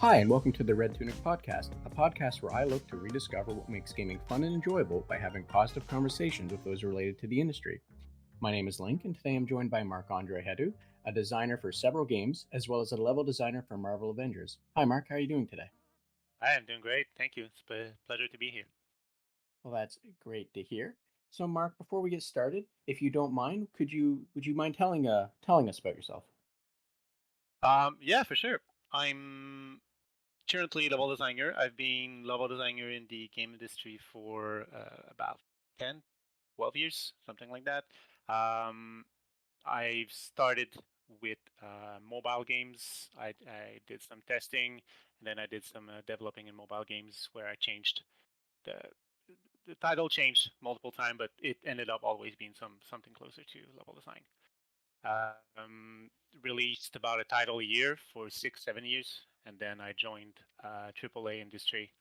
Hi, and welcome to the Red Tunic Podcast, a podcast where I look to rediscover what makes gaming fun and enjoyable by having positive conversations with those related to the industry. My name is Link, and today I'm joined by Marc-Andre Hetu, a designer for several games, as well as a level designer for Marvel Avengers. Hi, Mark, how are you doing today? Hi, I'm doing great. Thank you. It's a pleasure to be here. Well, that's great to hear. So, Mark, before we get started, if you don't mind, would you mind telling us about yourself? Yeah, for sure. I'm currently level designer. I've been level designer in the game industry for about 10, 12 years, something like that. Um, I've started with mobile games. I did some testing, and then I did some developing in mobile games where I changed the the title changed multiple times, but it ended up always being something closer to level design. Um, Released about a title a year for 6, 7 years, and then I joined AAA industry.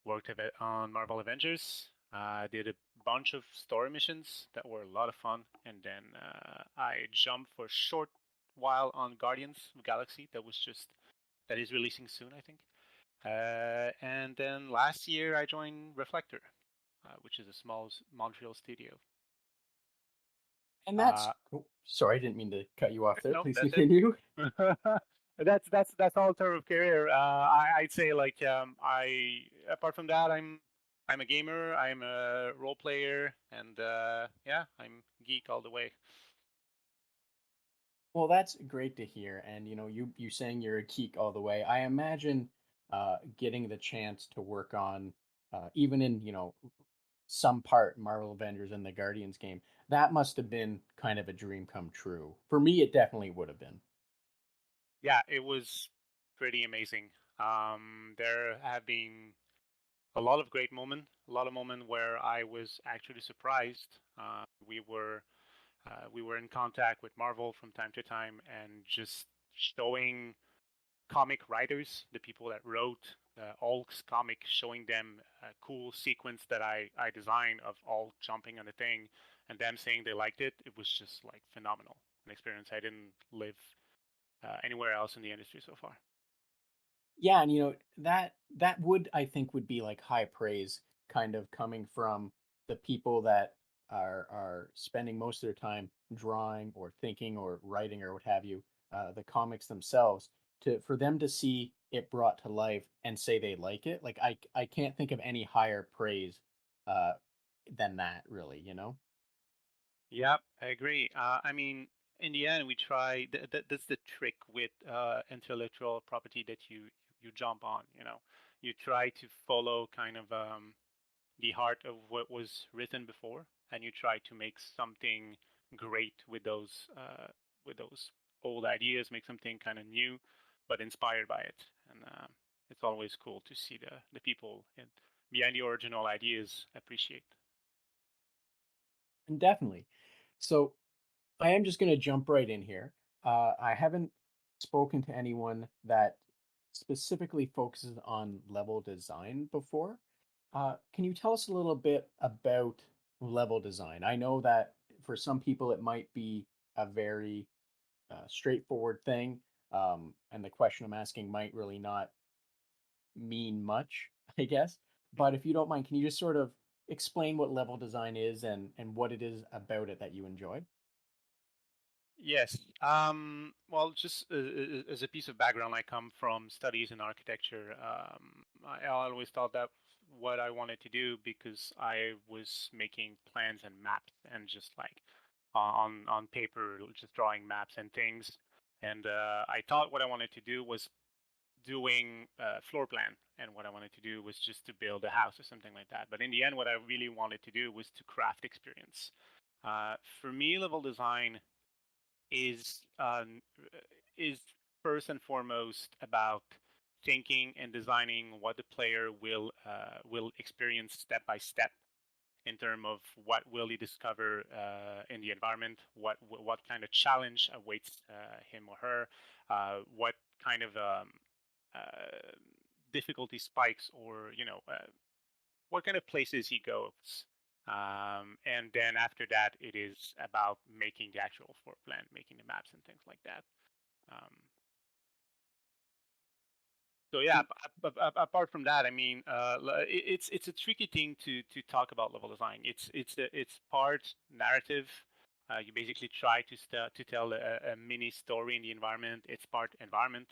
Worked a bit on Marvel Avengers. Did a bunch of story missions that were a lot of fun, and then I jumped for a short while on Guardians of the Galaxy. That is releasing soon, I think. And then last year I joined Reflector, which is a small Montreal studio. And Uh, sorry, I didn't mean to cut you off there. no, Please that's it. continue. That's all term of career. I'd say like I apart from that I'm a gamer. I'm a role player, and yeah, I'm geek all the way. Well, that's great to hear. And you saying you're a geek all the way. I imagine getting the chance to work on even in some part Marvel Avengers and the Guardians game. That must have been kind of a dream come true. For me, it definitely would have been. Yeah, it was pretty amazing. There have been a lot of great moments, a lot of moments where I was actually surprised. We were in contact with Marvel from time to time, and just showing comic writers, the people that wrote Hulk's comic, showing them a cool sequence that I designed of Hulk jumping on a thing, and them saying they liked it. It was just like phenomenal, an experience I didn't live anywhere else in the industry so far. Yeah, and that would I think would be like high praise kind of coming from the people that are spending most of their time drawing or thinking or writing or what have you, the comics themselves to for them to see it brought to life and say they like it. Like I can't think of any higher praise uh than that really, you know? Yep, I agree. I mean, in the end, we try. That's the trick with intellectual property that you jump on. You try to follow kind of the heart of what was written before, and you try to make something great with those old ideas, make something kind of new, but inspired by it. And it's always cool to see the people behind the original ideas appreciate. And definitely. So I am just going to jump right in here. I haven't spoken to anyone that specifically focuses on level design before. Can you tell us a little bit about level design? I know that for some people it might be a very straightforward thing, and the question I'm asking might really not mean much, I guess. But if you don't mind, can you just sort of explain what level design is and what it is about it that you enjoy? Yes. Well, just as a piece of background, I come from studies in architecture. I always thought that what I wanted to do because I was making plans and maps and just like on paper, just drawing maps and things. And I thought what I wanted to do was doing a floor plan, and what I wanted to do was just to build a house or something like that. But in the end, what I really wanted to do was to craft experience. For me, level design is is first and foremost about thinking and designing what the player will experience step by step in terms of what will he discover in the environment, what kind of challenge awaits him or her, what kind of uh, difficulty spikes, or what kind of places he goes. And then after that, it is about making the actual floor plan, making the maps and things like that. Um, So yeah, And apart from that, I mean, it's a tricky thing to talk about level design. It's part narrative. You basically try to tell a mini story in the environment. It's part environment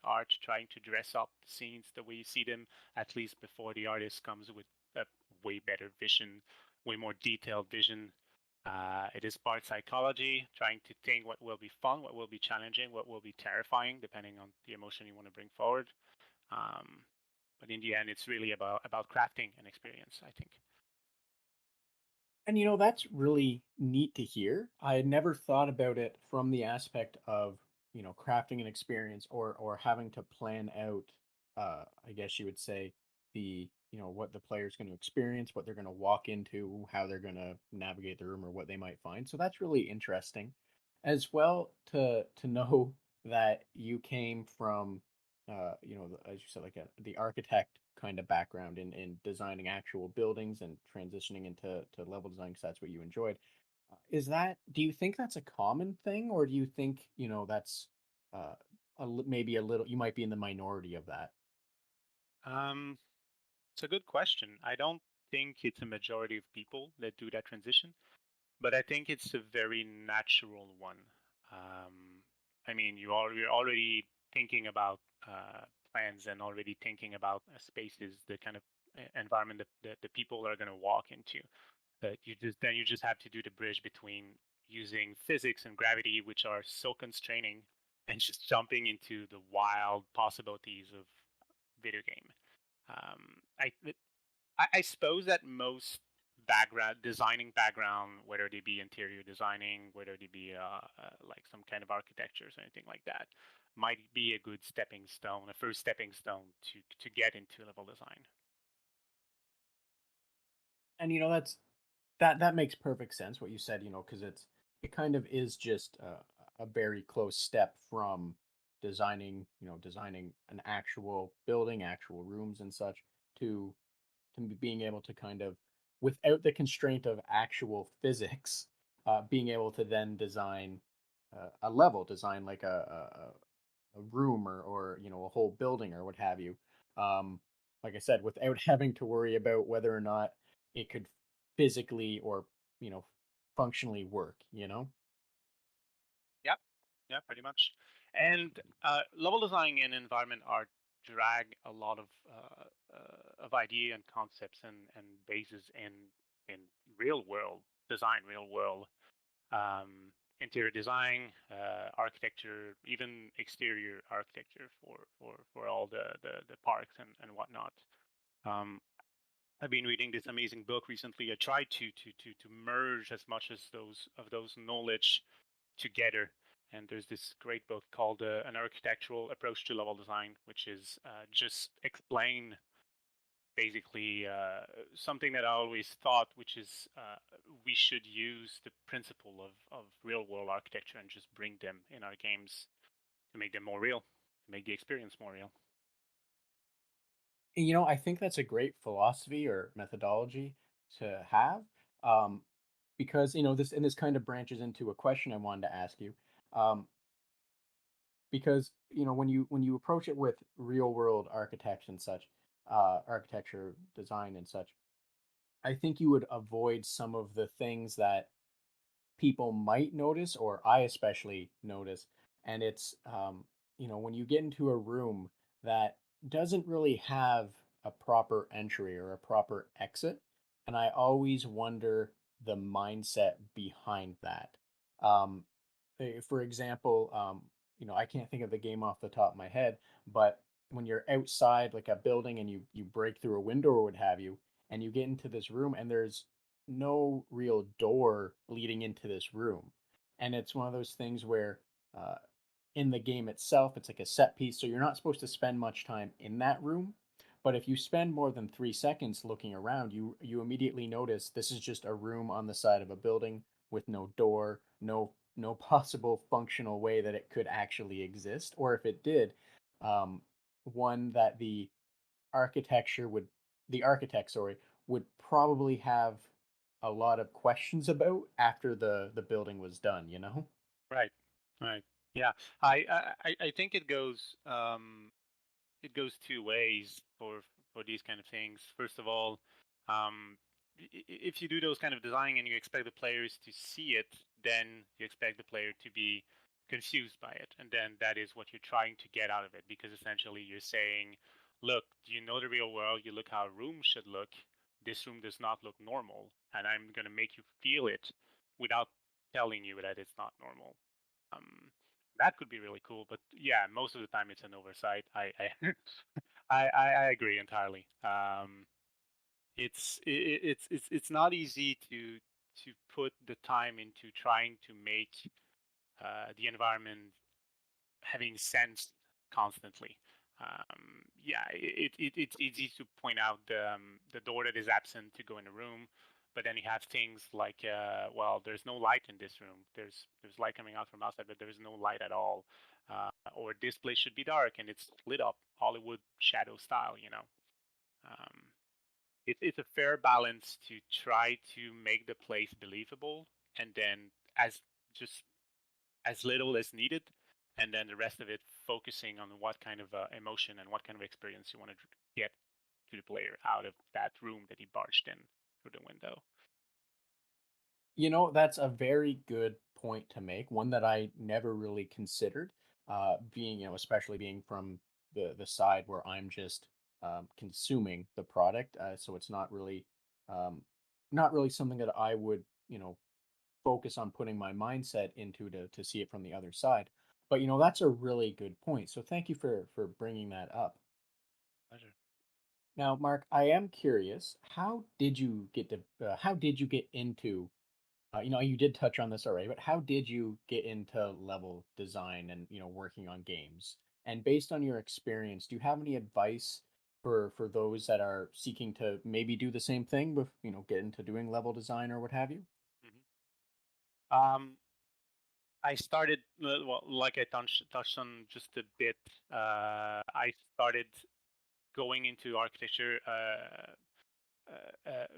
art, trying to dress up the scenes the way you see them, at least before the artist comes with a way better vision, way more detailed vision. It is part psychology, trying to think what will be fun, what will be challenging, what will be terrifying, depending on the emotion you want to bring forward. Um, but in the end, it's really about crafting an experience, I think. that's really neat to hear. I had never thought about it from the aspect of, crafting an experience or having to plan out, I guess you would say, what the player's going to experience, what they're going to walk into, how they're going to navigate the room or what they might find. So that's really interesting as well to know that you came from as you said, like the architect kind of background in designing actual buildings and transitioning into level design because that's what you enjoyed. Do you think that's a common thing, or do you think, that's uh, maybe a little, you might be in the minority of that? Um, it's a good question. I don't think it's a majority of people that do that transition, but I think it's a very natural one. Um, I mean, you're already thinking about plans and already thinking about spaces, the kind of environment that the people are going to walk into. That you just have to do the bridge between using physics and gravity, which are so constraining, and just jumping into the wild possibilities of video game. Um, I I suppose that most background, whether they be interior designing, whether they be like some kind of architectures or anything like that, might be a good stepping stone, a first stepping stone to get into level design. And that makes perfect sense what you said, because it kind of is just a very close step from designing an actual building, actual rooms and such, to being able to kind of, without the constraint of actual physics, being able to then design a level, design like a room or a whole building or what have you. Um, like I said, without having to worry about whether or not it could physically or you know functionally work. Yep. Yeah, pretty much. And level design and environment art drag a lot of idea and concepts and bases in real world design, real world interior design, architecture, even exterior architecture for all the parks and whatnot. Um, I've been reading this amazing book recently. I tried to merge as much as those knowledge together. And there's this great book called An Architectural Approach to Level Design, which is just explain basically something that I always thought, which is we should use the principle of real world architecture and just bring them in our games to make them more real, to make the experience more real. I think that's a great philosophy or methodology to have, um, because this kind of branches into a question I wanted to ask you. Um, because when you approach it with real world architects and such, architecture design and such, I think you would avoid some of the things that people might notice, or I especially notice. And it's, when you get into a room that doesn't really have a proper entry or a proper exit. And I always wonder the mindset behind that. Um, for example, I can't think of the game off the top of my head, but when you're outside like a building and you break through a window or what have you, and you get into this room and there's no real door leading into this room. And it's one of those things where uh, in the game itself, it's like a set piece. So you're not supposed to spend much time in that room. But if you spend more than 3 seconds looking around, you immediately notice this is just a room on the side of a building with no door, no possible functional way that it could actually exist. Or if it did, um, one that architecture would the architect, sorry, would probably have a lot of questions about after the building was done. Right, right. Yeah, I think it goes. it goes two ways for these kind of things. First of all, um, if you do those kind of design and you expect the players to see it, then you expect the player to be confused by it, and then that is what you're trying to get out of it, because essentially you're saying, look, do you know the real world? You look how a room should look. This room does not look normal, and I'm going to make you feel it without telling you that it's not normal. Um, that could be really cool, but yeah, most of the time it's an oversight. I agree entirely. It's not easy to put the time into trying to make the environment having sense constantly. Yeah, it's easy to point out the door that is absent to go in a room, but then you have things like, well, there's no light in this room. There's light coming out from outside, but there's no light at all. Or this place should be dark and it's lit up Hollywood shadow style. Um, it's a fair balance to try to make the place believable, and then as just as little as needed, and then the rest of it focusing on what kind of emotion and what kind of experience you want to get to the player out of that room that he barged in through the window. That's a very good point to make, one that I never really considered, being, especially being from the side where I'm just consuming the product. So it's um, not really something that I would, focus on putting my mindset into to see it from the other side. But that's a really good point. So thank you for bringing that up. Pleasure. Now, Mark, I am curious, how did you get into you did touch on this already, but how did you get into level design and, working on games? And based on your experience, do you have any advice for those that are seeking to maybe do the same thing with, get into doing level design or what have you? Hmm. Um, I started, well, like I touched on just a bit. I started going into architecture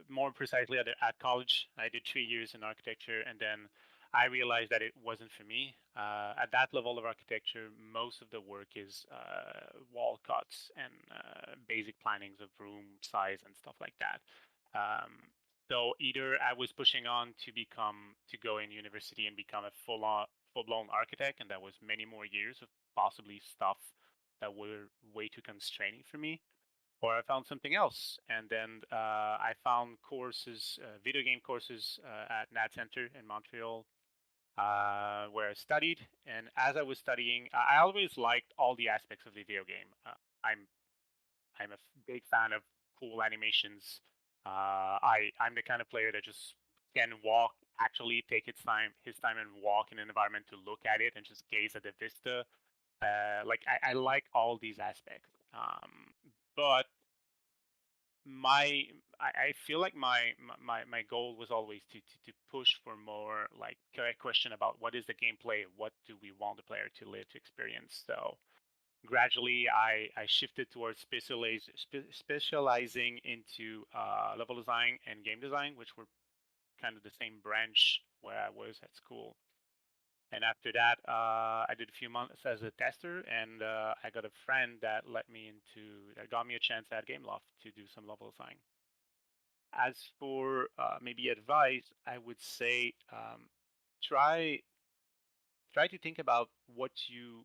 more precisely at college. I did 3 years in architecture, and then I realized that it wasn't for me. At that level of architecture, most of the work is wall cuts and basic plannings of room size and stuff like that. Um, so either I was pushing on to go in university and become a full blown architect, and that was many more years of possibly stuff that were way too constraining for me, or I found something else. And then I found courses, video game courses at NAD Center in Montreal, where I studied. And as I was studying, I always liked all the aspects of the video game. I'm I'm a big fan of cool animations. I'm the kind of player that just can walk, actually take his time and walk in an environment to look at it and just gaze at the vista. Like I like all these aspects. But my I feel like my goal was always to push for more like a question about what is the gameplay, what do we want the player to live to experience. So gradually I shifted towards specializing into level design and game design, which were kind of the same branch where I was at school. And after that, I did a few months as a tester, and I got a friend that got me a chance at Gameloft to do some level design. As for maybe advice, I would say try try to think about what you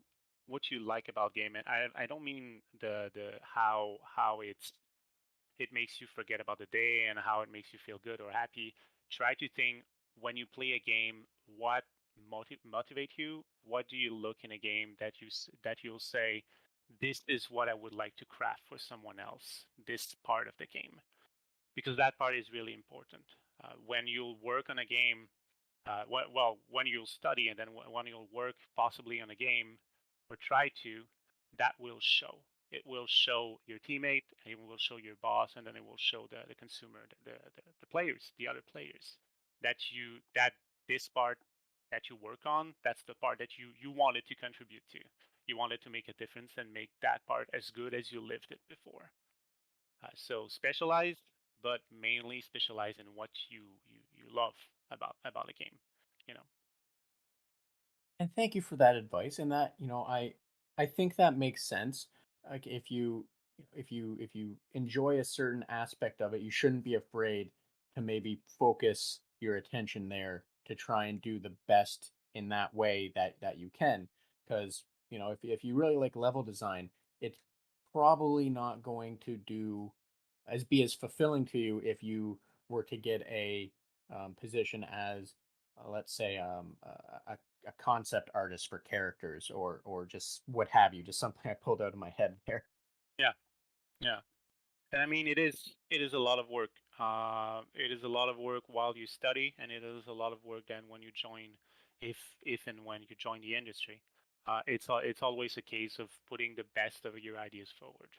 like about game, and I don't mean the how it makes you forget about the day and how it makes you feel good or happy. Try to think when you play a game, what motivate you. What do you look in a game that that you'll say, this is what I would like to craft for someone else. This part of the game, because that part is really important. When you'll work on a game, well, when you'll study and then when you'll work possibly on a game or try to, that will show. It will show your teammate, and it will show your boss, and then it will show the consumer, the players, the other players, that this part that you work on, that's the part that you wanted to contribute to. You wanted to make a difference and make that part as good as you lived it before. So specialized, but mainly specialized in what you love about a game. You know. And thank you for that advice. And that, I think that makes sense. like if you enjoy a certain aspect of it, you shouldn't be afraid to maybe focus your attention there to try and do the best in that way that you can. Because if you really like level design, it's probably not going to be as fulfilling to you if you were to get a position as let's say a concept artist for characters or just what have you, just something I pulled out of my head there. Yeah, yeah. And I mean, it is a lot of work. It is a lot of work while you study, and it is a lot of work then when you join, if and when you join the industry. It's always a case of putting the best of your ideas forward.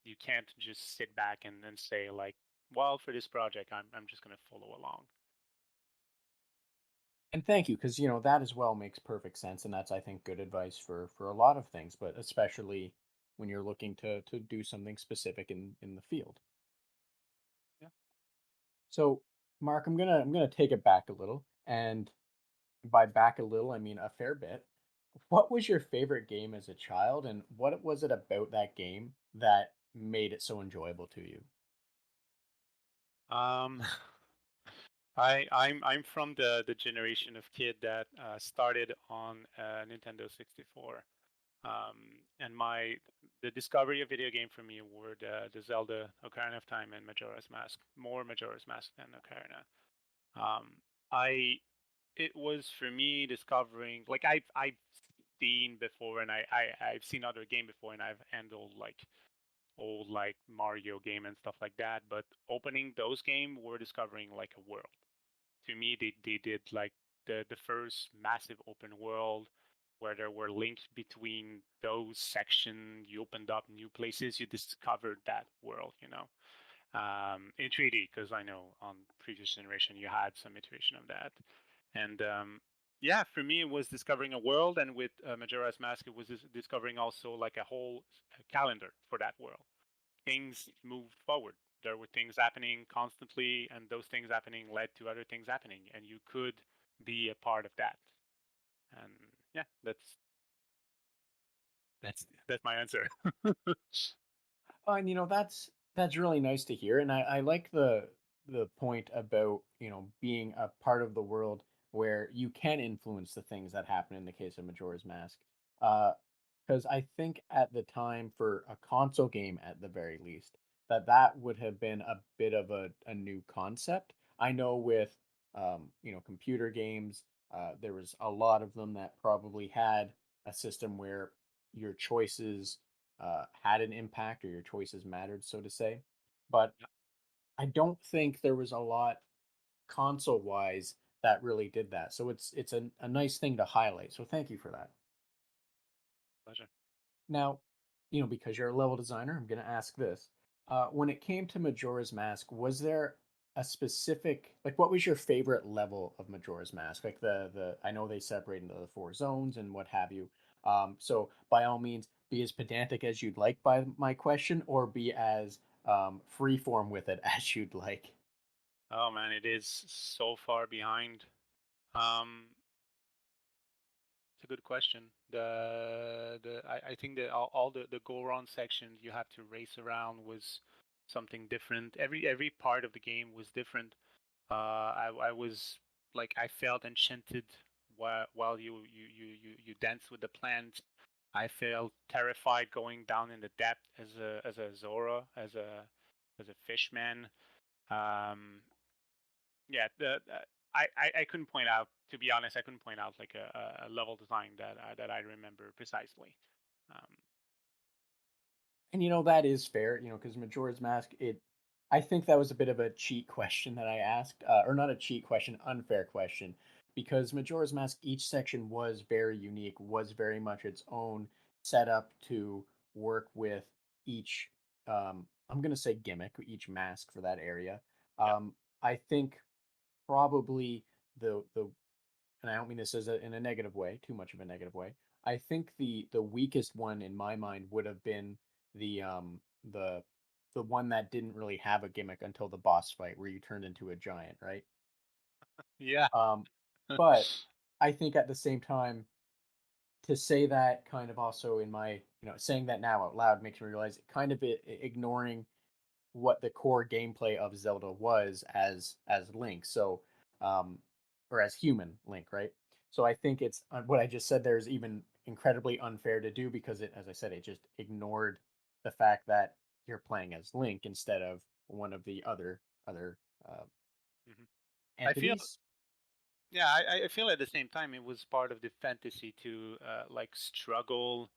You can't just sit back and say like, well, for this project, I'm just gonna follow along. And thank you, because that as well makes perfect sense, and that's I think good advice for a lot of things, but especially when you're looking to do something specific in the field. Yeah. So, Mark, I'm gonna take it back a little, and by back a little, I mean a fair bit. What was your favorite game as a child, and what was it about that game that made it so enjoyable to you? Um, I'm from the generation of kid that started on Nintendo 64. And the discovery of video game for me were the Zelda Ocarina of Time and Majora's Mask, more Majora's Mask than Ocarina. Um, I It was for me discovering like I've seen before, and I've seen other game before, and I've handled like old like Mario game and stuff like that. But opening those game were discovering like a world. To me, they did like the first massive open world where there were links between those sections. You opened up new places. You discovered that world, in 3D, because I know on previous generation you had some iteration of that. And yeah, for me it was discovering a world, and with Majora's Mask it was discovering also like a whole calendar for that world. Things moved forward. There were things happening constantly, and those things happening led to other things happening, and you could be a part of that. And yeah, that's my answer. Oh, and that's really nice to hear, and I like the point about being a part of the world where you can influence the things that happen in the case of Majora's Mask. Because I think at the time for a console game, at the very least, that would have been a bit of a new concept. I know with computer games, there was a lot of them that probably had a system where your choices had an impact or your choices mattered, so to say. But Yeah, I don't think there was a lot console wise that really did that. So it's a nice thing to highlight. So thank you for that. pleasure. Now, because you're a level designer, I'm going to ask this. When it came to Majora's Mask, was there a specific, like, what was your favorite level of Majora's Mask? Like I know they separate into the four zones and what have you. So by all means, be as pedantic as you'd like by my question, or be as freeform with it as you'd like. Oh man, it is so far behind. Um, It's a good question. I think that all the go around sections you have to race around was something different. Every part of the game was different. I was like I felt enchanted while you dance with the plant. I felt terrified going down in the depth as a Zora, as a fishman. Um, yeah, I couldn't point out, to be honest, I couldn't point out like a level design that I remember precisely. Um, And that is fair, because Majora's Mask, I think that was a bit of a cheat question that I asked, or not a cheat question, unfair question, because Majora's Mask, each section was very unique, was very much its own setup to work with each, I'm going to say gimmick, each mask for that area. yeah, I think probably the and I don't mean this in a negative way, too much of a negative way. I think the weakest one in my mind would have been the um the the one that didn't really have a gimmick until the boss fight where you turned into a giant, right? yeah, Um, but I think at the same time, to say that kind of also in my, saying that now out loud makes me realize kind of ignoring what the core gameplay of Zelda was as Link. So, um, or as human Link, right? So I think it's what I just said there is even incredibly unfair to do because it, as I said, it just ignored the fact that you're playing as Link instead of one of the other uh, Mhm. I feel entities. Yeah, I feel at the same time it was part of the fantasy to like struggle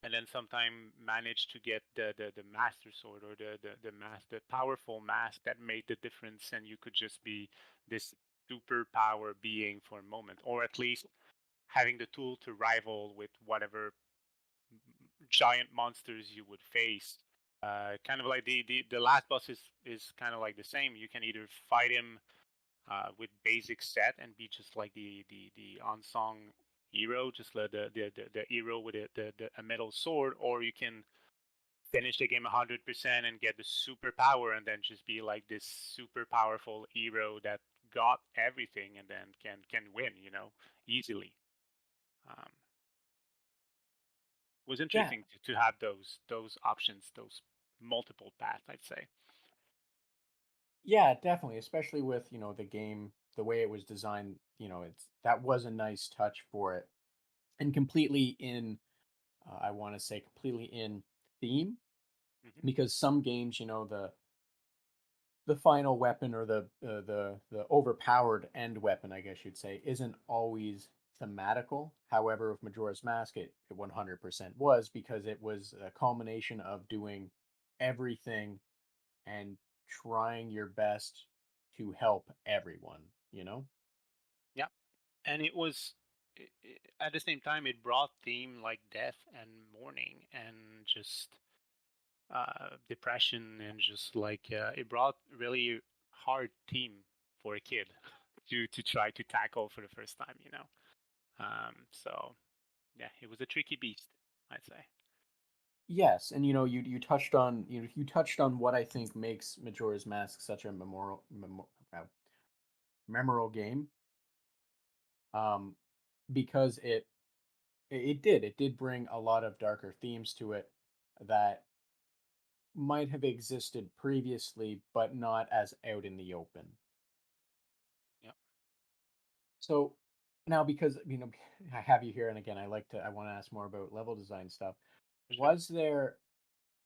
and then sometime manage to get the master sword or the powerful mask that made the difference, and you could just be this superpower being for a moment, or at least having the tool to rival with whatever giant monsters you would face. Kind of like the last boss is kind of like the same. You can either fight him with basic set and be just like the unsung hero, just like the hero with a metal sword, or you can finish the game 100% and get the superpower and then just be like this super powerful hero that got everything and then can win, easily. It was Yeah, interesting to have those options, those multiple paths, I'd say. yeah, definitely, especially with, the game, the way it was designed, it's that was a nice touch for it. And completely in I want to say completely in theme Hmm. because some games, the final weapon or the overpowered end weapon, I guess you'd say, isn't always thematical. However, with Majora's Mask, it 100% was because it was a culmination of doing everything and trying your best to help everyone, you know? Yeah, and it was at the same time it brought theme like death and mourning and just depression and just like it brought really hard theme for a kid to try to tackle for the first time, so yeah, it was a tricky beast, I'd say. Yes, and you touched on you touched on what I think makes Majora's Mask such a memorable game. Um, because it did bring a lot of darker themes to it that might have existed previously, but not as out in the open. Yeah, So now, because I have you here, and again, I want to ask more about level design stuff. for sure. Was there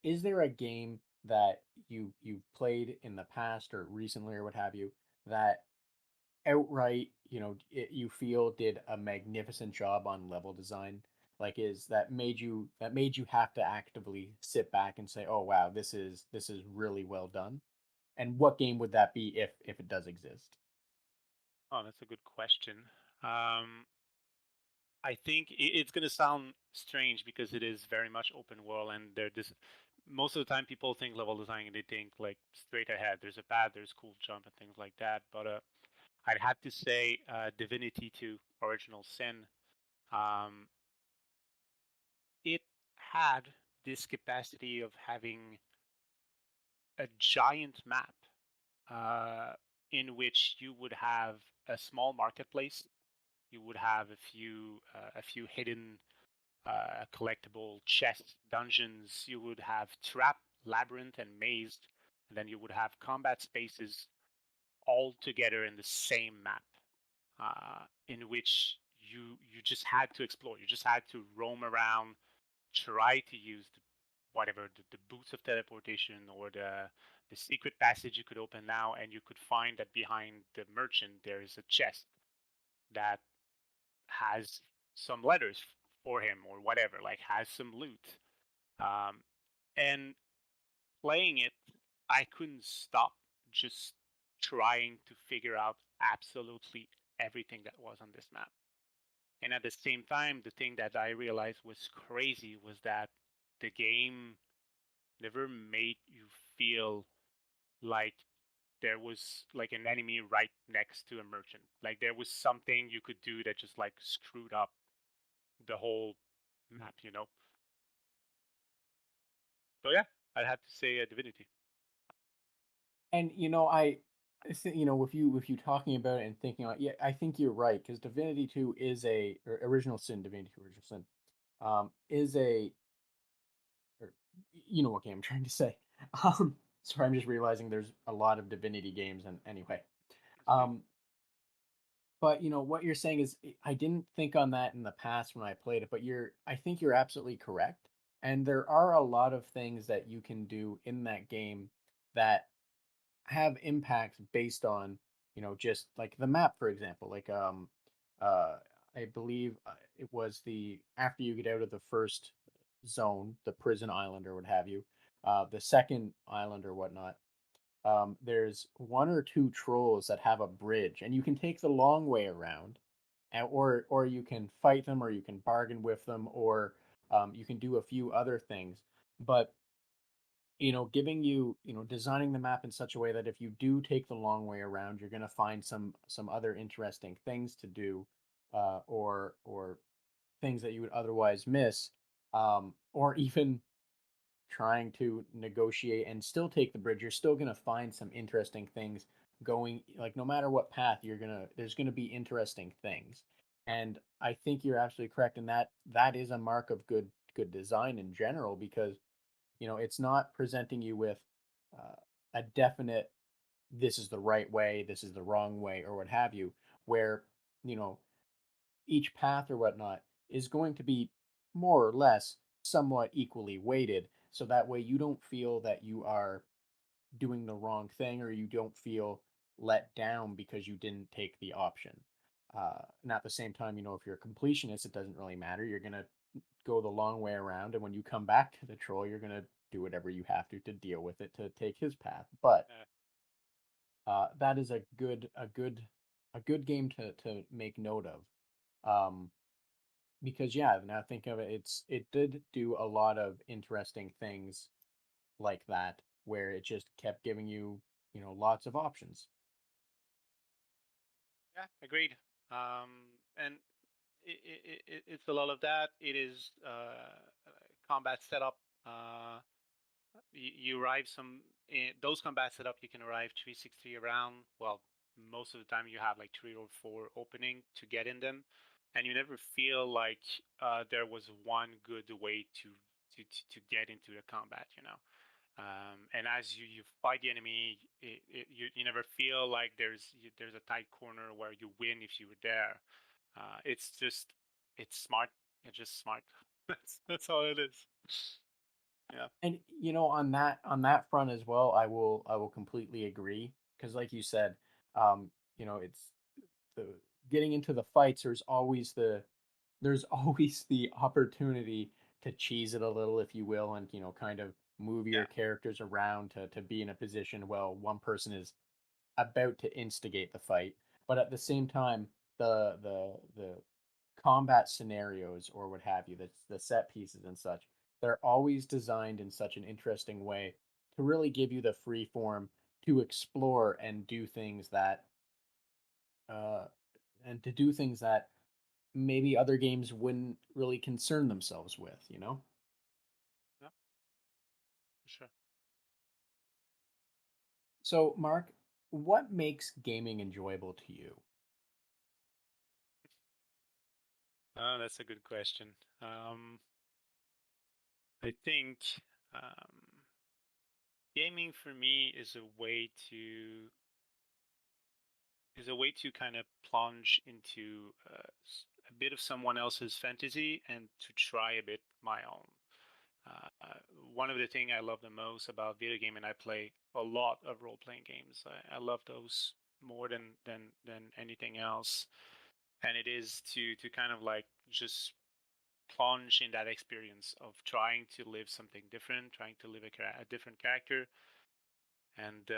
is there a game that you've played in the past or recently or what have you that outright, you feel did a magnificent job on level design? Like, is that made you have to actively sit back and say, "Oh wow, this is really well done." And what game would that be if it does exist? Oh, that's a good question. um I think it's going to sound strange because it is very much open world, and they're this. Most of the time, people think level design and they think like straight ahead. There's a path, there's cool jump and things like that. But I'd have to say Divinity 2 Original Sin. Um, it had this capacity of having a giant map uh, in which you would have a small marketplace. You would have a few hidden collectible chests, dungeons. You would have trap, labyrinth, and maze, and then you would have combat spaces all together in the same map, in which you just had to explore. You just had to roam around, try to use whatever the boots of teleportation or the secret passage you could open now, and you could find that behind the merchant there is a chest that has some letters for him or whatever, like has some loot. Um, and playing it, I couldn't stop just trying to figure out absolutely everything that was on this map. And at the same time, the thing that I realized was crazy was that the game never made you feel like there was like an enemy right next to a merchant. Like there was something you could do that just like screwed up the whole map. So yeah, I'd have to say Divinity. And with you talking about it and thinking, yeah, I think you're right because Divinity 2 is a or Original Sin, Divinity 2 Original Sin. is a or you know what game I'm trying to say. Sorry, I'm just realizing there's a lot of Divinity games, and anyway. Mhm. Um, but what you're saying is I didn't think on that in the past when I played it, but I think you're absolutely correct. And there are a lot of things that you can do in that game that have impacts based on, just like the map, for example. Like uh I believe it was the after you get out of the first zone, the prison island or what have you, the second island or whatnot, there's one or two trolls that have a bridge, and you can take the long way around, or you can fight them, or you can bargain with them, or you can do a few other things. But giving designing the map in such a way that if you do take the long way around, you're going to find some other interesting things to do, or things that you would otherwise miss, or even trying to negotiate and still take the bridge, you're still going to find some interesting things going, like no matter what path there's going to be interesting things. And I think you're absolutely correct in that is a mark of good design in general, because it's not presenting you with uh, a definite, this is the right way, this is the wrong way, or what have you, where you know each path or whatnot is going to be more or less somewhat equally weighted, so that way you don't feel that you are doing the wrong thing, or you don't feel let down because you didn't take the option. And at the same time, if you're a completionist, it doesn't really matter. You're going to go the long way around, and when you come back to the troll, you're going to do whatever you have to deal with it to take his path. But Uh, that is a good game to make note of. Um, because yeah, now think of it, it did do a lot of interesting things like that, where it just kept giving you, lots of options. yeah, agreed. And it's a lot of that. It is combat setup. You arrive in those combat setup. You can arrive 360 around. Well, most of the time you have like 3 or 4 opening to get in them, and you never feel like there was one good way to get into the combat. And as you fight the enemy, you never feel like there's a tight corner where you win if you were there. It's just it's smart. It's just smart. That's all it is. Yeah. And on that front as well, I will completely agree, because like you said, it's the getting into the fights, there's always the opportunity to cheese it a little, if you will, and kind of move your Yeah. characters around to be in a position, well, one person is about to instigate the fight, but at the same time, the combat scenarios or what have you, the set pieces and such, they're always designed in such an interesting way to really give you the free form to explore uh and to do things that maybe other games wouldn't really concern themselves with. Yeah. For sure. So, Mark, what makes gaming enjoyable to you? Oh, that's a good question. I think um, gaming for me is a way to kind of plunge into a bit of someone else's fantasy and to try a bit my own. One of the things I love the most about video game, and I play a lot of role playing games. I love those more than anything else, and it is to kind of like just plunge in that experience of trying to live something different, trying to live a different character, and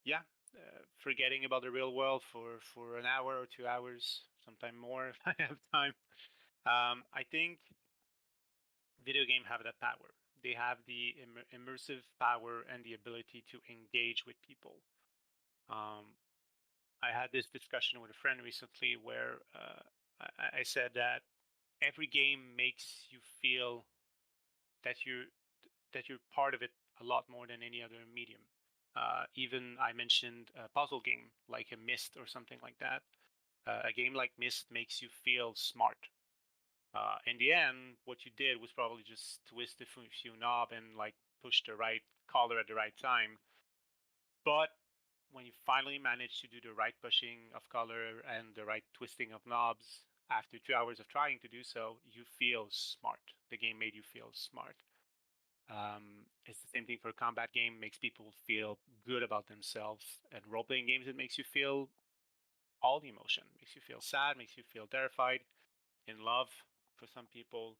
yeah, forgetting about the real world for an hour or 2 hours, sometime more if I have time. I think video game have that power. They have the immersive power and the ability to engage with people. Um, I had this discussion with a friend recently where I said that every game makes you feel that you're part of it a lot more than any other medium. Even I mentioned a puzzle game like a Myst or something like that. A game like Myst makes you feel smart. In the end, what you did was probably just twist a few knob and like push the right color at the right time. But when you finally manage to do the right pushing of color and the right twisting of knobs after 2 hours of trying to do so, you feel smart. The game made you feel smart. It's the same thing for a combat game. Makes people feel good about themselves. And role playing games, it makes you feel all the emotion. Makes you feel sad. Makes you feel terrified, in love for some people,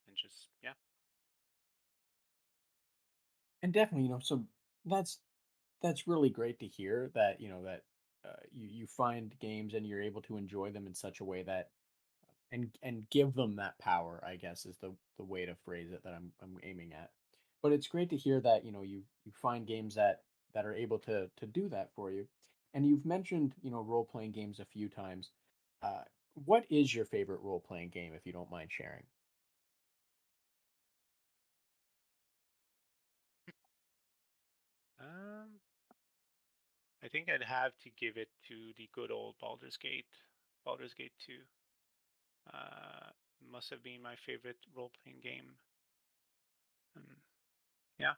and just yeah. And definitely, so that's that's really great to hear that, that you find games and you're able to enjoy them in such a way that and give them that power, I guess is the way to phrase it that I'm aiming at. But it's great to hear that, you find games that are able to do that for you. And you've mentioned, role playing games a few times. What is your favorite role playing game, if you don't mind sharing? Um, I think I'd have to give it to the good old Baldur's Gate. Baldur's Gate 2. Uh, must have been my favorite role-playing game. Um, yeah,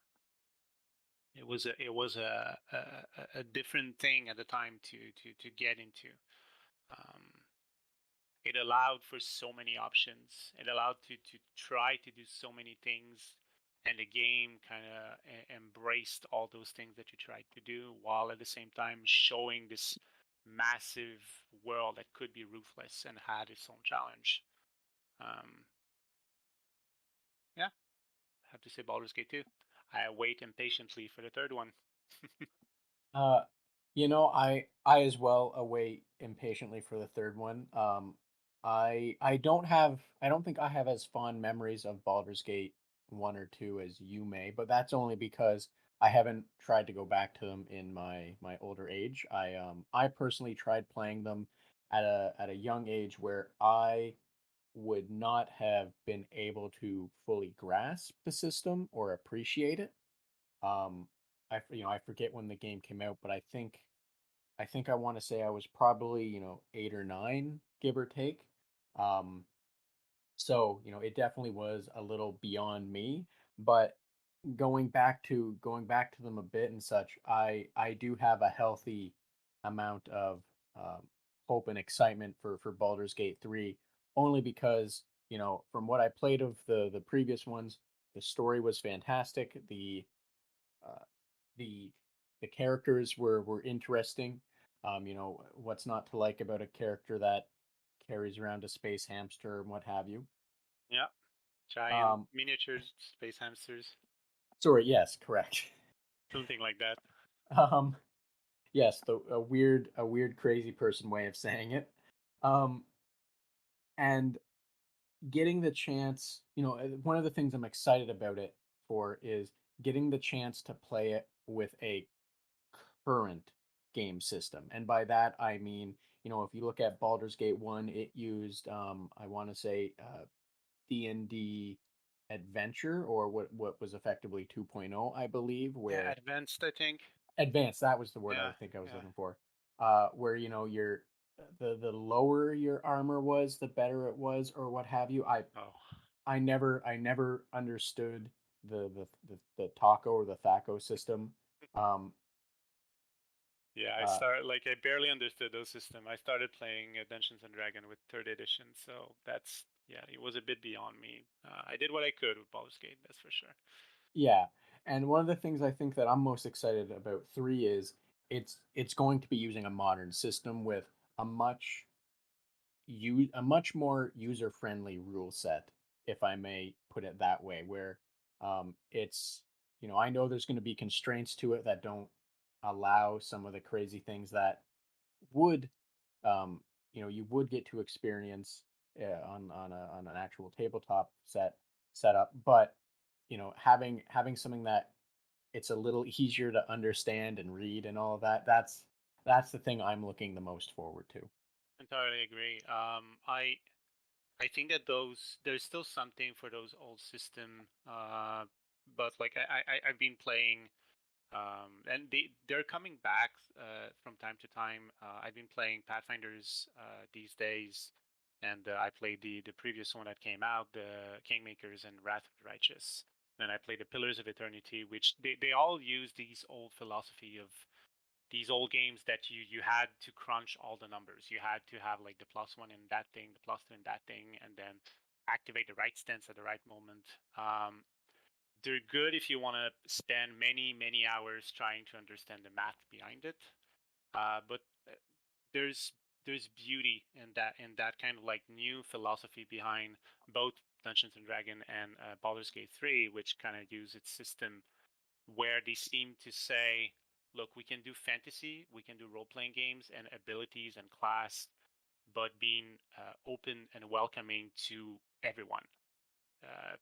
it was a different thing at the time to get into. Um, it allowed for so many options. It allowed to try to do so many things, and the game kind of embraced all those things that you tried to do, while at the same time showing this massive world that could be ruthless and had its own challenge. Um, yeah, I have to say Baldur's Gate 2. I wait impatiently for the third one. Uh, I as well await impatiently for the third one. I don't think I have as fond memories of Baldur's Gate 1 or 2 as you may, but that's only because I haven't tried to go back to them in my older age. I personally tried playing them at a young age where I would not have been able to fully grasp the system or appreciate it. um, I forget when the game came out, but I think I want to say I was probably, 8 or 9, give or take. Um, so, it definitely was a little beyond me, but going back to them a bit and such, I do have a healthy amount of hope and excitement for Baldur's Gate 3, only because, from what I played of the previous ones, the story was fantastic. Uh, the the characters were interesting. What's not to like about a character that carries around a space hamster and what have you. Yeah, giant Um, miniature space hamsters, sorry, yes, correct. something like that. Um, yes, a weird, crazy person way of saying it. Um, and getting the chance, one of the things I'm excited about it for is getting the chance to play it with a current game system. And by that I mean, if you look at Baldur's Gate 1, it used I want to say D&D Adventure, or what was effectively 2.0, I believe, Yeah, where advanced, I think. advanced, that was the word I Yeah, think I was yeah. looking for. Where your the lower your armor was, the better it was, or what have you. I Oh, I never I never understood the taco or the thaco system. Um yeah. I uh started like I barely understood those system. I started playing Dungeons and Dragon with third edition, so that's yeah. It was a bit beyond me. I did what I could with Baldur's Gate, that's for sure. Yeah, and one of the things I think that I'm most excited about 3 is it's going to be using a modern system with a much more user-friendly rule set, if I may put it that way, where it's I know there's going to be constraints to it that don't allow some of the crazy things that would um you would get to experience on an actual tabletop setup, but having something that it's a little easier to understand and read and all of that. That's the thing I'm looking the most forward to. Entirely agree. I think that those there's still something for those old system, but like I've been playing, and they're coming back from time to time. I've been playing Pathfinders these days, and I played the previous one that came out, the Kingmakers and Wrath of the Righteous. Then I played the Pillars of Eternity, which they all use these old philosophy of these old games that you had to crunch all the numbers. You had to have like the plus one in that thing, the plus two in that thing, and then activate the right stance at the right moment. They're good if you want to spend many hours trying to understand the math behind it. But there's there's beauty in that kind of like new philosophy behind both Dungeons and Dragon and Baldur's Gate 3, which kind of use its system where they seem to say, look, we can do fantasy, we can do role playing games and abilities and class, but being open and welcoming to everyone.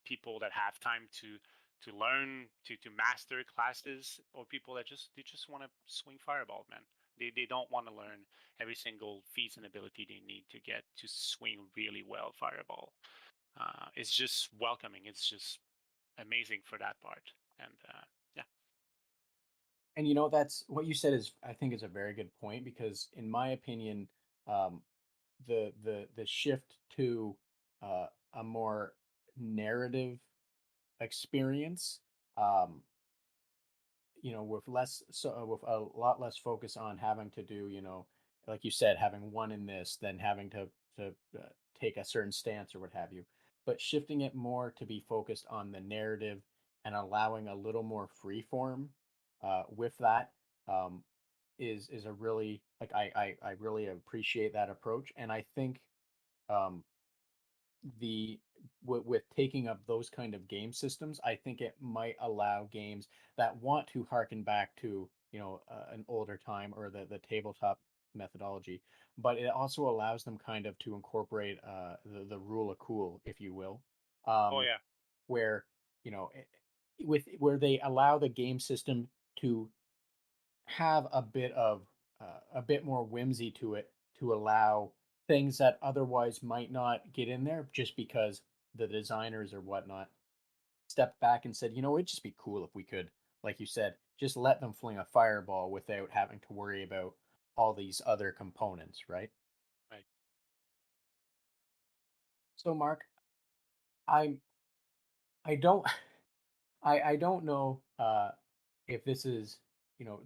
People that have time to learn to master classes, or people that just want to swing fireball, man. They don't want to learn every single feat and ability they need to get to swing really well fireball. It's just welcoming. It's just amazing for that part. And yeah. And that's what you said is, I think, is a very good point, because in my opinion, um, the shift to a more narrative experience, um, with less, with a lot less focus on having to do, like you said, having one in this, then having to take a certain stance or what have you, but shifting it more to be focused on the narrative and allowing a little more free form with that, um, is a really, like, I really appreciate that approach. And I think, um, the with taking up those kind of game systems, I think it might allow games that want to harken back to, an older time, or the tabletop methodology, but it also allows them kind of to incorporate the rule of cool, if you will, Oh um, yeah. where, with where they allow the game system to have a bit more whimsy to it, to allow things that otherwise might not get in there, just because the designers or whatnot stepped back and said, it'd just be cool if we could, like you said, just let them fling a fireball without having to worry about all these other components, right? Right. So, Mark, I'm I don't I don't know if this is,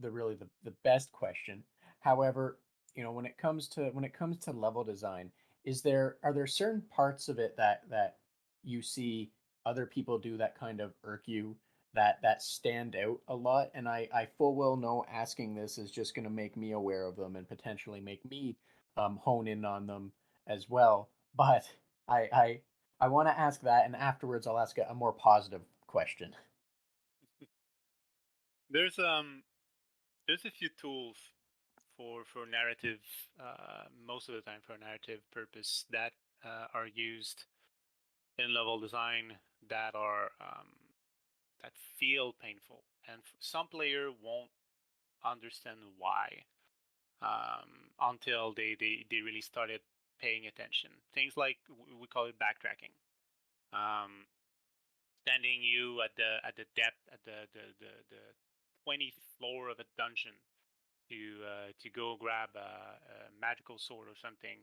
the really the best question. However, when it comes to level design, are there certain parts of it that you see other people do that kind of irk you, that stand out a lot? And I full well know asking this is just going to make me aware of them and potentially make me hone in on them as well. But I I I want to ask that, and afterwards I'll ask a more positive question. There's um there's a few tools for narrative, most of the time for narrative purpose, that are used in level design that are that feel painful, and some player won't understand why until they really started paying attention. Things like we call it backtracking. Um, Standing you at the depth at the 20th floor of a dungeon to go grab a magical sword or something,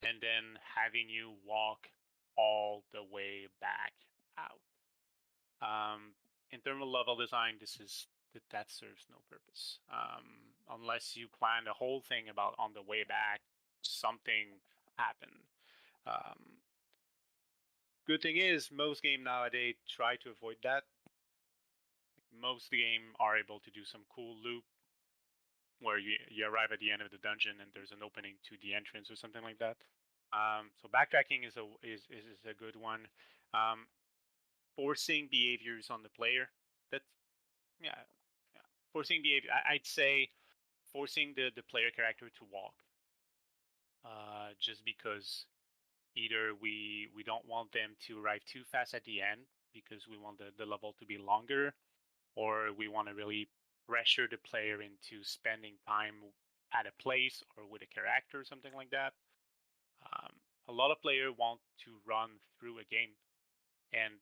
and then having you walk all the way back out. Um, in terms of level design, that serves no purpose unless you plan the whole thing about on the way back something happened. Um, Good thing is most game nowadays try to avoid that. Most game are able to do some cool loop where you arrive at the end of the dungeon and there's an opening to the entrance or something like that. So backtracking is a good one. Um, Forcing behaviors on the player. That's yeah, yeah. Forcing behavior. I'd say forcing the player character to walk. Just because either we don't want them to arrive too fast at the end because we want the level to be longer, or we want to really pressure the player into spending time at a place or with a character or something like that. A lot of players want to run through a game, and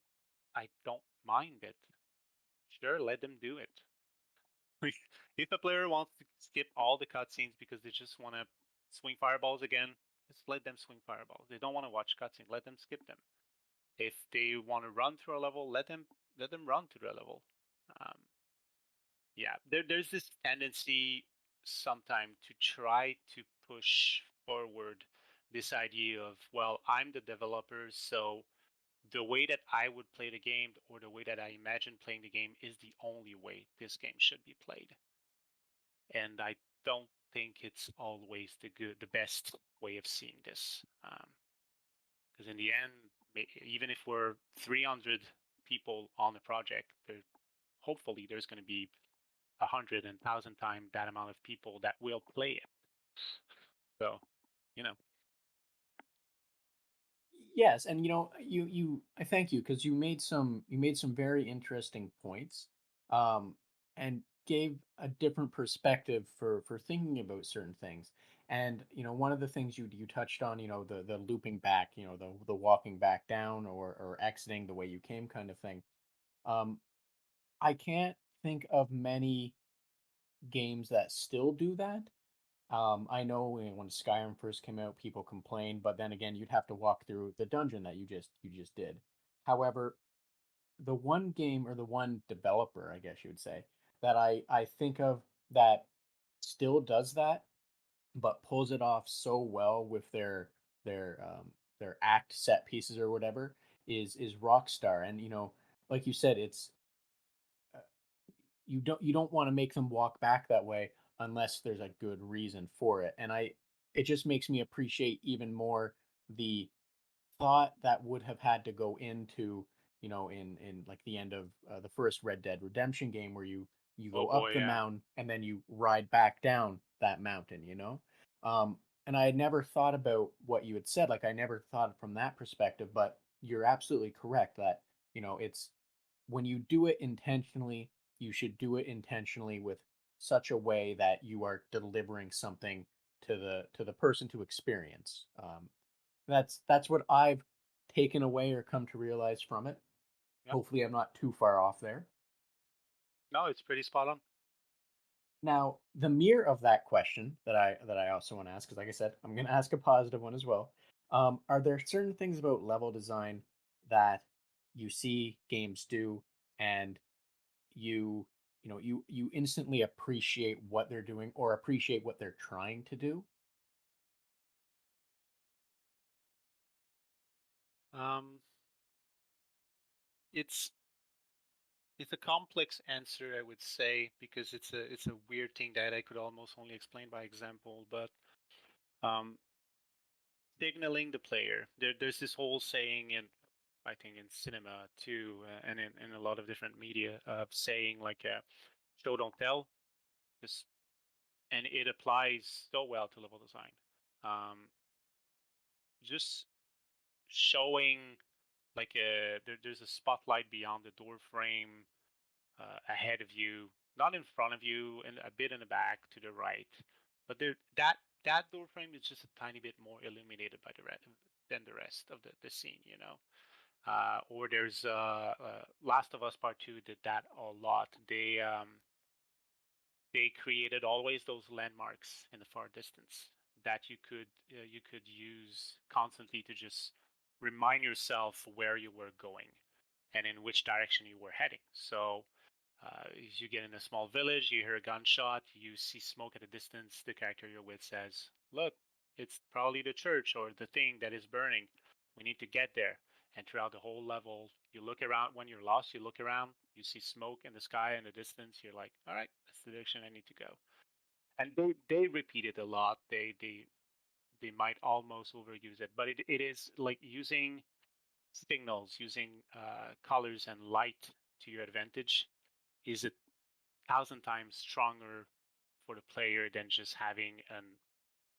I don't mind it. Sure, let them do it. If a player wants to skip all the cutscenes because they just want to swing fireballs again, Just let them swing fireballs. They don't want to watch cutscenes. Let them skip them. If they want to run through a level, let them run through the level. Um, yeah, there's this tendency sometimes to try to push forward this idea of, well, I'm the developer, so the way that I would play the game or the way that I imagine playing the game is the only way this game should be played. And I don't think it's always the best way of seeing this. Because in the end, even if we're 300 people on the project, hopefully there's going to be 100,000 times that amount of people that will play it. So, you know, Yes, and I thank you because you made some very interesting points, and gave a different perspective for thinking about certain things. And one of the things you touched on, the looping back, the walking back down or exiting the way you came kind of thing. Um, I can't think of many games that still do that. I know when Skyrim first came out, people complained, but then again, you'd have to walk through the dungeon that you just did. However, the one game or the one developer, I guess you would say, that I think of that still does that, but pulls it off so well with their act set pieces or whatever is Rockstar. And like you said, it's uh, you don't want to make them walk back that way unless there's a good reason for it. And it just makes me appreciate even more the thought that would have had to go into, in like the end of the first Red Dead Redemption game, where you oh go up boy, the yeah. mountain and then you ride back down that mountain. And I had never thought about what you had said, like I never thought from that perspective, but you're absolutely correct that it's when you do it intentionally, you should do it intentionally with such a way that you are delivering something to the person to experience. That's what I've taken away or come to realize from it. Yep. Hopefully, I'm not too far off there. No, it's pretty spot on. Now, the mirror of that question that I also want to ask, because like I said, I'm going to ask a positive one as well. Are there certain things about level design that you see games do, and you instantly appreciate what they're doing or appreciate what they're trying to do? Um, it's it's a complex answer, I would say, because it's a weird thing that I could almost only explain by example. But um, signaling the player, there's this whole saying in, I think, in cinema too, and in a lot of different media, of saying like, show don't tell. Just and it applies so well to level design. Um, just showing like there's a spotlight beyond the door frame, ahead of you, not in front of you, and a bit in the back to the right. But that door frame is just a tiny bit more illuminated by than the rest of the scene, you know. Or there's Last of Us Part Two did that a lot. They created always those landmarks in the far distance that you could use constantly to just remind yourself where you were going and in which direction you were heading. So as you get in a small village, you hear a gunshot, you see smoke at a distance, the character you're with says, look, it's probably the church or the thing that is burning. We need to get there. And throughout the whole level, you look around. When you're lost, you look around, you see smoke in the sky in the distance. You're like, all right, that's the direction I need to go. And they repeat it a lot. They might almost overuse it, but it is like using signals, using colors and light to your advantage is a thousand times stronger for the player than just having an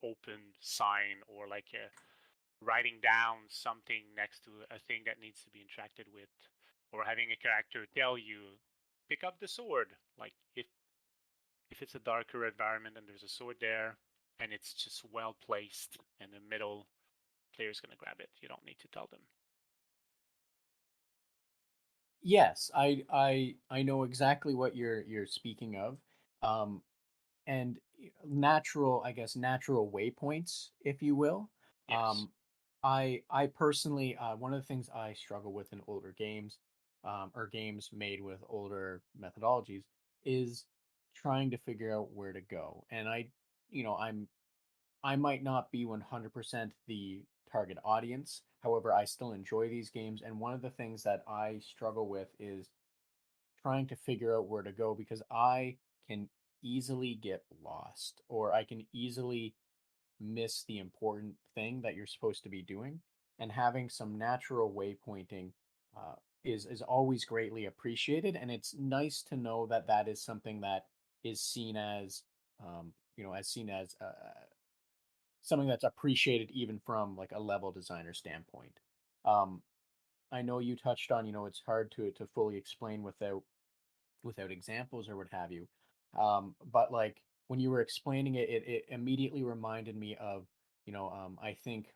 open sign or like writing down something next to a thing that needs to be interacted with, or having a character tell you pick up the sword. Like if it's a darker environment and there's a sword there and it's just well placed in the middle, player's gonna grab it. You don't need to tell them. Yes, I know exactly what you're speaking of. And natural, I guess, natural waypoints, if you will. Yes. I personally one of the things I struggle with in older games, or games made with older methodologies, is trying to figure out where to go. And I might not be 100% the target audience. However, I still enjoy these games. And one of the things that I struggle with is trying to figure out where to go because I can easily get lost or I can easily miss the important thing that you're supposed to be doing. And having some natural waypointing is always greatly appreciated. And it's nice to know that that is something that is seen as as seen as something that's appreciated even from like a level designer standpoint. Um, I know you touched on, it's hard to fully explain without examples or what have you. But like when you were explaining it, it immediately reminded me of, I think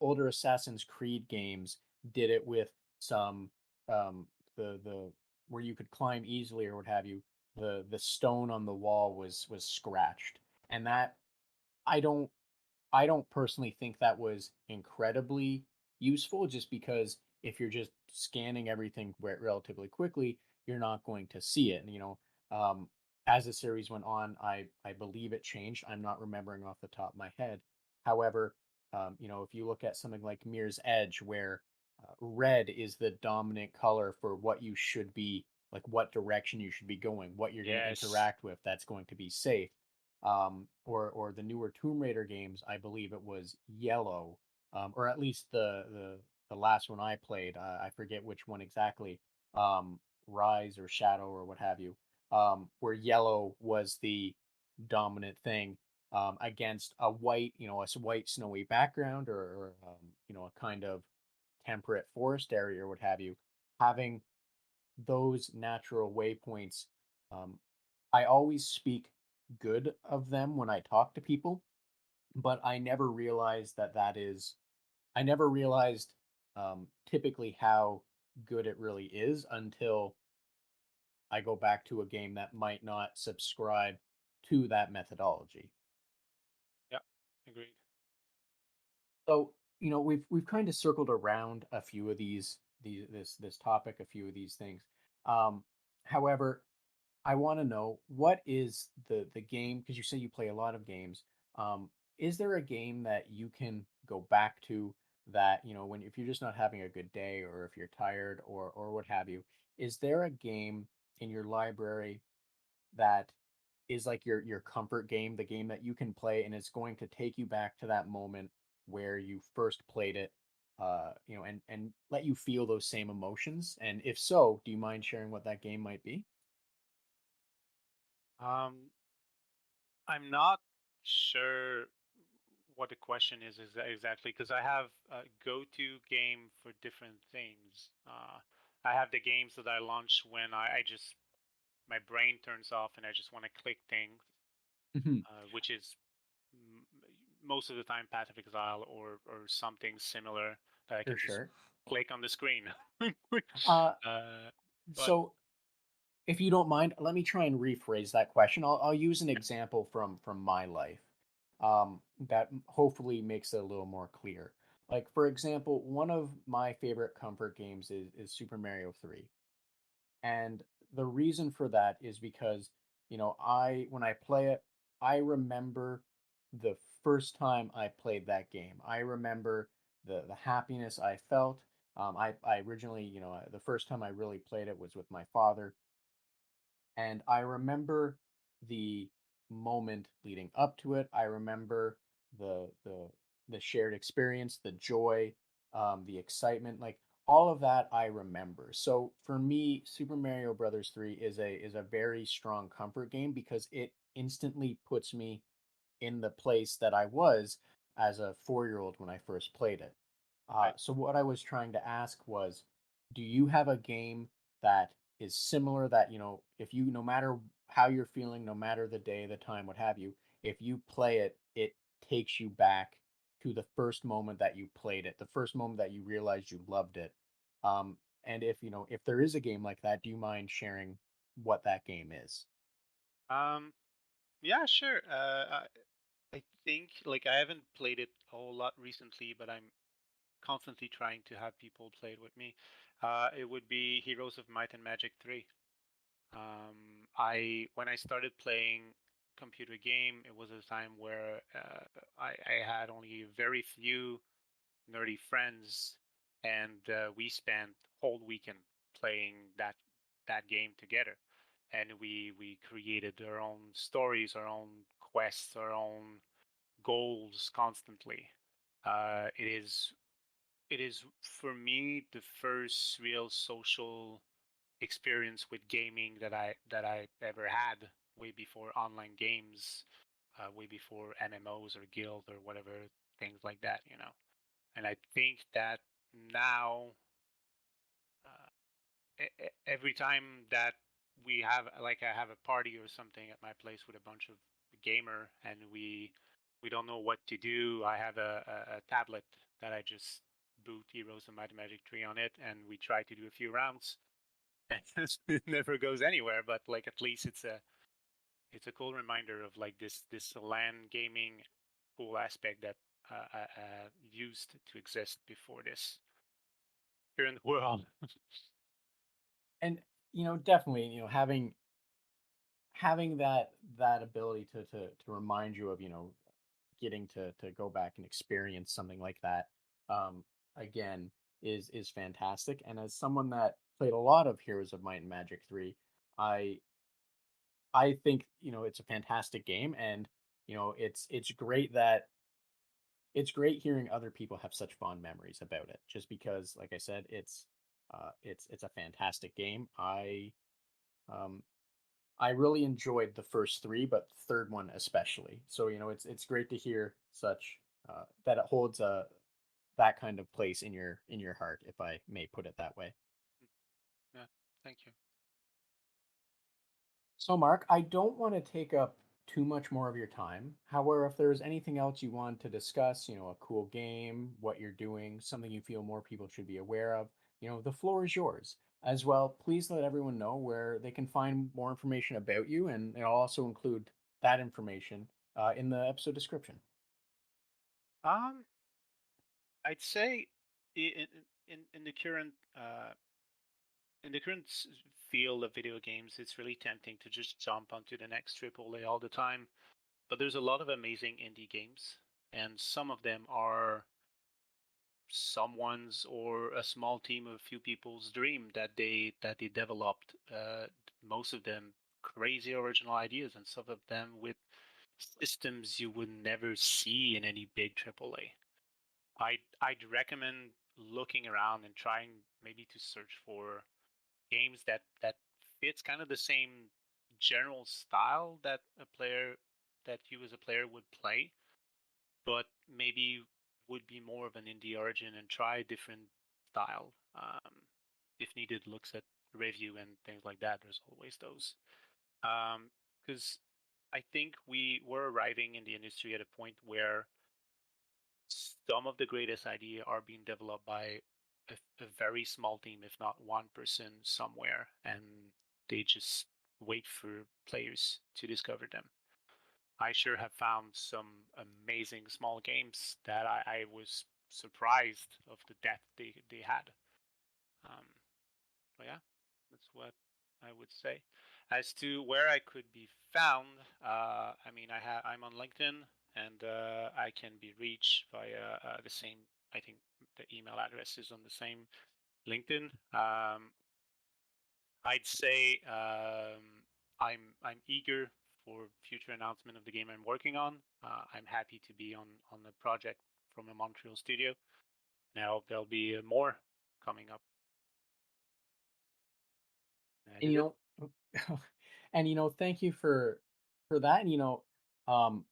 older Assassin's Creed games did it with some the where you could climb easily or what have you. The stone on the wall was scratched, and that I don't I don't personally think that was incredibly useful just because if you're just scanning everything relatively quickly, you're not going to see it. And, as the series went on, I believe it changed. I'm not remembering off the top of my head. However, if you look at something like Mirror's Edge, where red is the dominant color for what you should be, like what direction you should be going, what you're going to Yes. interact with, that's going to be safe or the newer Tomb Raider games, I believe it was yellow, or at least the last one I played. I forget which one exactly, Rise or Shadow or what have you, where yellow was the dominant thing against a white, white snowy background or a kind of temperate forest area or what have you. Having those natural waypoints, um, I always speak good of them when I talk to people, but I never realized typically how good it really is until I go back to a game that might not subscribe to that methodology. Yeah. Agreed. So, we've kind of circled around a few of these this topic, a few of these things. Um, However, I want to know what is the game because you say you play a lot of games. Is there a game that you can go back to that when if you're just not having a good day or if you're tired or what have you? Is there a game in your library that is like your comfort game, the game that you can play and it's going to take you back to that moment where you first played it, and let you feel those same emotions? And if so, do you mind sharing what that game might be? Um, I'm not sure what the question is exactly because I have a go-to game for different things. I have the games that I launch when I just my brain turns off and I just want to click things, Mhm. which is m- most of the time Path of Exile or something similar that I For can just sure. click on the screen. Uh, uh, but so if you don't mind, let me try and rephrase that question. I'll use an example from my life, that hopefully makes it a little more clear. Like for example, one of my favorite comfort games is Super Mario 3. And the reason for that is because, I when I play it, I remember the first time I played that game. I remember the happiness I felt. I originally, the first time I really played it was with my father, and I remember the moment leading up to it. I remember the shared experience, the joy, the excitement, like all of that I remember. So for me, Super Mario Brothers 3 is a very strong comfort game because it instantly puts me in the place that I was as a 4-year-old when I first played it. right. So what I was trying to ask was, do you have a game that is similar that, if you no matter how you're feeling, no matter the day, the time, what have you, if you play it, it takes you back to the first moment that you played it, the first moment that you realized you loved it. And if there is a game like that, do you mind sharing what that game is? Yeah, sure. I think like I haven't played it a whole lot recently, but I'm constantly trying to have people play it with me. It would be Heroes of Might and Magic 3. I when I started playing computer game, it was a time where I had only very few nerdy friends, and we spent whole weekend playing that game together. And we created our own stories, our own quests, our own goals constantly. It is for me the first real social experience with gaming that I ever had, way before online games, way before MMOs or guild or whatever, things like that. And I think that now, every time that we have, like, I have a party or something at my place with a bunch of gamer, and we don't know what to do, I have a tablet that I just boot Heroes of Might and Magic 3 on it, and we try to do a few rounds. And it never goes anywhere, but like at least it's a cool reminder of like this LAN gaming cool aspect that used to exist before this here in the world. And definitely, having that ability to remind you of, getting to go back and experience something like that, um again, is fantastic. And as someone that played a lot of Heroes of Might and Magic 3, I I think, it's a fantastic game. And it's great hearing other people have such fond memories about it, just because, like I said, it's a fantastic game. Um I really enjoyed the first three, but the third one especially. So, it's great to hear such, that it holds that kind of place in your heart, if I may put it that way. Yeah, thank you. So, Mark, I don't want to take up too much more of your time. However, if there's anything else you want to discuss, a cool game, what you're doing, something you feel more people should be aware of, the floor is yours. As well, please let everyone know where they can find more information about you, and I'll also include that information in the episode description. Um, I'd say in the current field of video games, it's really tempting to just jump onto the next AAA all the time. But there's a lot of amazing indie games, and some of them are someone's or a small team of a few people's dream that they developed. Most of them crazy original ideas, and some of them with systems you would never see in any big AAA. I'd recommend looking around and trying maybe to search for games that fits kind of the same general style that you as a player would play, but maybe would be more of an indie origin and try a different style. If needed, looks at review and things like that. There's always those. Because I think we were arriving in the industry at a point where some of the greatest ideas are being developed by a very small team, if not one person somewhere, and they just wait for players to discover them. I sure have found some amazing small games that I was surprised of the depth they had. Um, but yeah, that's what I would say. As to where I could be found, I mean, I'm on LinkedIn, and I can be reached via the same. I think the email address is on the same LinkedIn. I'd say I'm eager for future announcement of the game I'm working on. I'm happy to be on the project from a Montreal studio. Now there'll be more coming up. That And is it. and thank you for that. And um,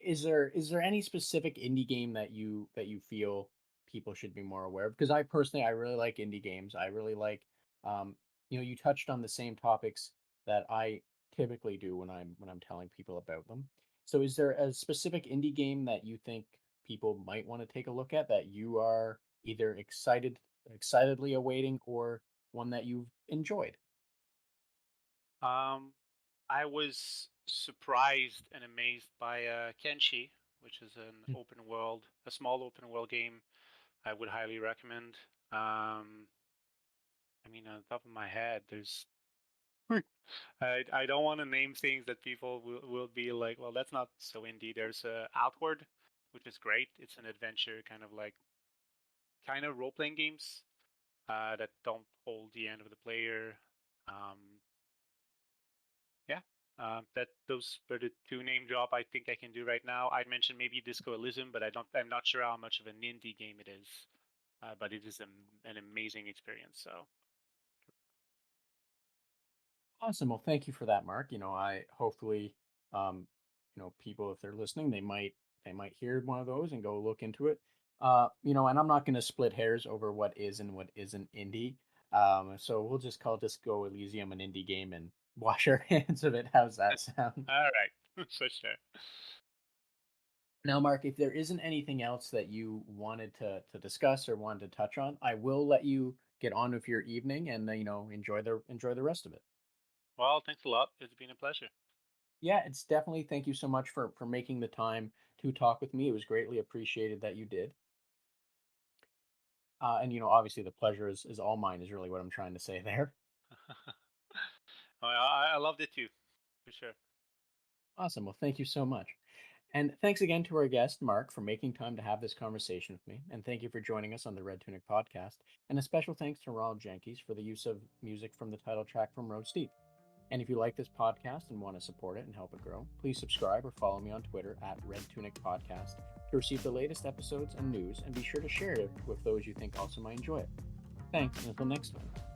is there any specific indie game that you feel people should be more aware of? Because I personally, I really like indie games. I really like, um, you touched on the same topics that I typically do when I'm telling people about them. So is there a specific indie game that you think people might want to take a look at, that you are either excitedly awaiting, or one that you've enjoyed? Um, I was surprised and amazed by Kenshi, which is Mm. a small open world game I would highly recommend. I mean, on the top of my head, there's I don't want to name things that people will be like, well, that's not so indie. There's Outward, which is great. It's an adventure, kind of role playing games that don't hold the end of the player. Um, yeah, that those are the two name drop I think I can do right now. I'd mention maybe Disco Elysium, but I'm not sure how much of an indie game it is. But it is an amazing experience. So Awesome. Well, thank you for that, Mark. I hopefully, um, people if they're listening, they might hear one of those and go look into it. And I'm not going to split hairs over what is and what isn't indie. So we'll just call Disco Elysium an indie game and wash our hands of it. How's that sound? all right, for sure. Now, Mark, if there isn't anything else that you wanted to discuss or wanted to touch on, I will let you get on with your evening and enjoy the rest of it. Well, thanks a lot. It's been a pleasure. Yeah, it's definitely thank you so much for making the time to talk with me. It was greatly appreciated that you did. And obviously the pleasure is all mine is really what I'm trying to say there. I loved it too, for sure. Awesome. Well, thank you so much. And thanks again to our guest, Mark, for making time to have this conversation with me. And thank you for joining us on the Red Tunic podcast. And a special thanks to Ronald Jenkins for the use of music from the title track from Road Steep. And if you like this podcast and want to support it and help it grow, please subscribe or follow me on Twitter at Red Tunic Podcast to receive the latest episodes and news, and be sure to share it with those you think also might enjoy it. Thanks, and until next time.